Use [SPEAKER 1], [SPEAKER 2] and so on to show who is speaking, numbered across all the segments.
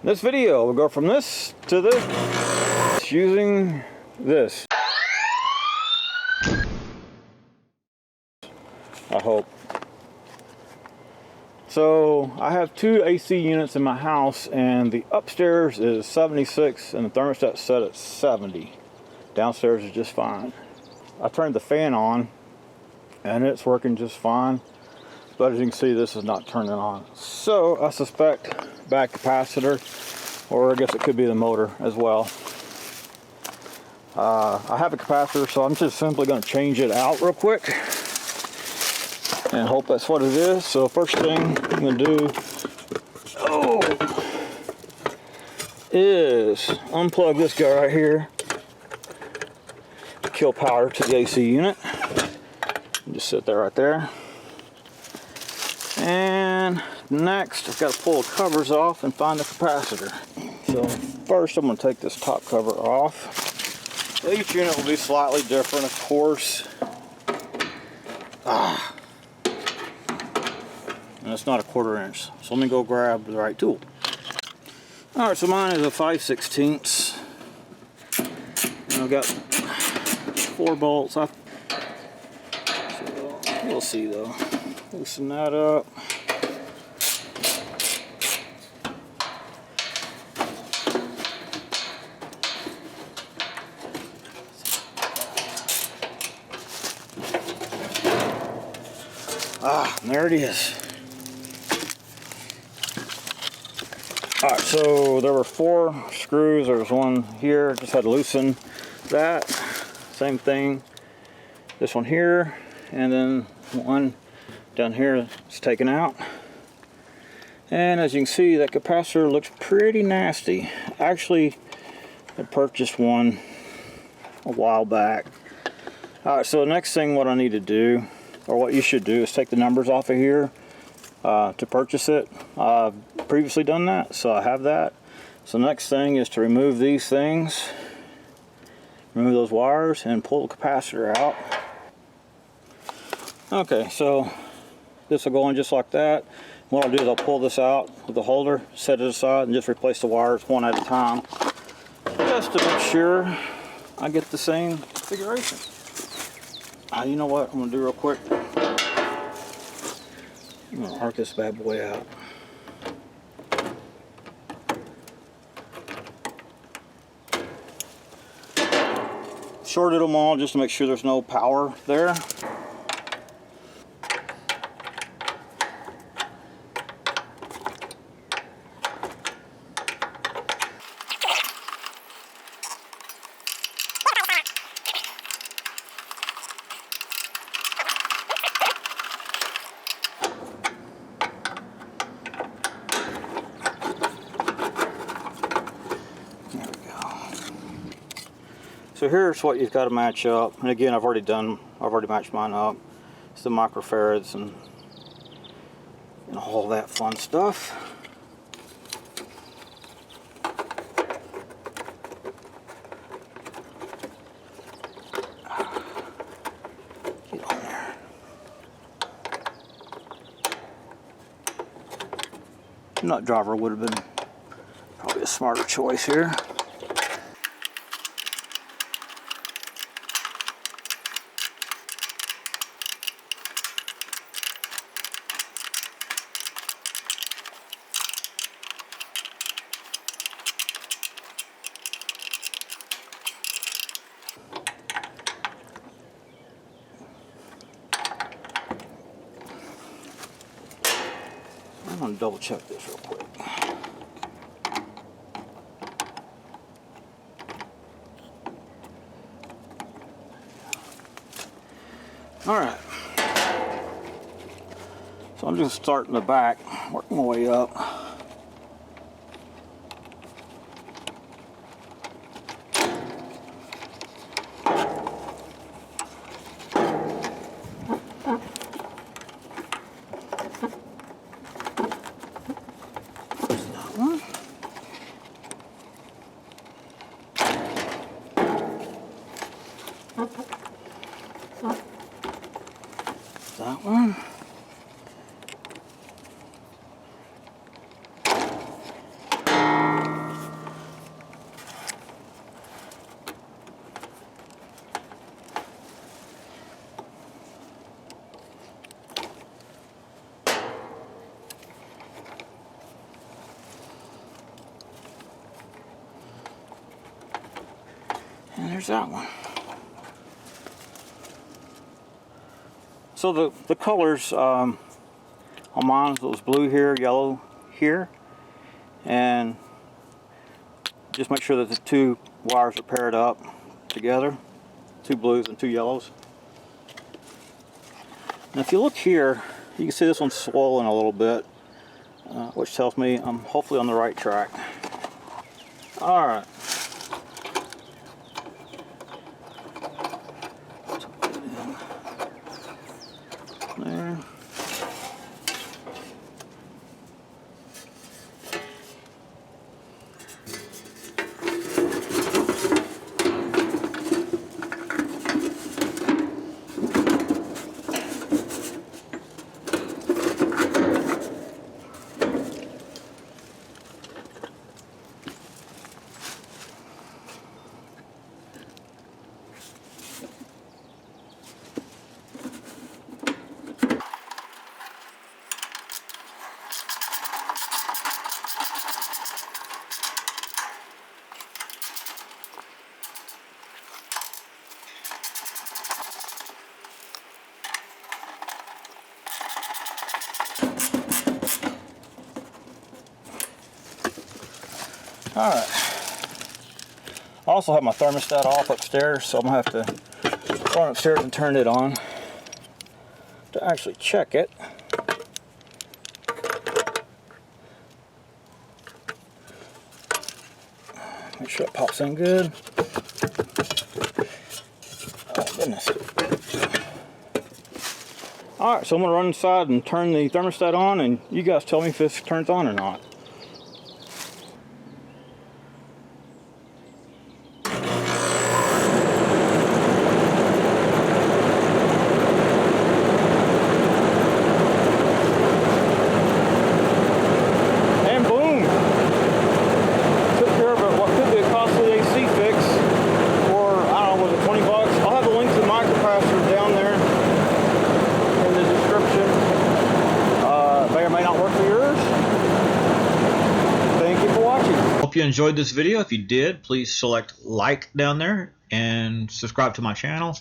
[SPEAKER 1] This video will go from this to this using this. I hope. So I have two AC units in my house, and the upstairs is 76 and the thermostat's set at 70. Downstairs is just fine. I turned the fan on and it's working just fine, but as you can see, this is not turning on. So I suspect back capacitor, or I guess it could be the motor as well. I have a capacitor, so I'm just simply going to change it out real quick and hope that's what it is. So first thing I'm going to do is unplug this guy right here, kill power to the AC unit. Just sit there right there. And next I've got to pull the covers off and find the capacitor. So first I'm going to take this top cover off. Each unit will be slightly different, of course. And it's not a 1/4 inch, so let me go grab the right tool. Alright, so mine is a 5/16. And I've got 4 bolts. So we'll see though. Loosen that up. And there it is. Alright, so there were 4 screws. There was one here, just had to loosen that. Same thing, this one here, and then one down here is taken out. And as you can see, that capacitor looks pretty nasty. Actually, I purchased one a while back. Alright, so the next thing what I need to do, or what you should do, is take the numbers off of here to purchase it. I've previously done that, so I have that. So the next thing is to remove these things, remove those wires, and pull the capacitor out. Okay, so this will go in just like that. What I'll do is I'll pull this out with the holder, set it aside, and just replace the wires one at a time, just to make sure I get the same configuration. You know what I'm going to do real quick? I'm going to arc this bad boy out. Shorted them all just to make sure there's no power there. So here's what you've got to match up, and again, I've already matched mine up. It's the microfarads and all that fun stuff. Get on there. Nut driver would have been probably a smarter choice here. I'm going to double check this real quick. Alright. So I'm just starting the back, working my way up. That one. And there's that one. So the colors on mine was blue here, yellow here, and just make sure that the two wires are paired up together, two blues and two yellows. And if you look here, you can see this one's swollen a little bit, which tells me I'm hopefully on the right track. All right. There. All right. I also have my thermostat off upstairs, so I'm gonna have to run upstairs and turn it on to actually check it. Make sure it pops in good. Oh goodness. All right, so I'm gonna run inside and turn the thermostat on, and you guys tell me if this turns on or not.
[SPEAKER 2] Hope you enjoyed this video. If you did, please select like down there and subscribe to my channel.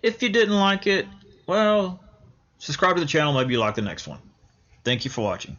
[SPEAKER 2] If you didn't like it, well, subscribe to the channel, maybe you like the next one. Thank you for watching.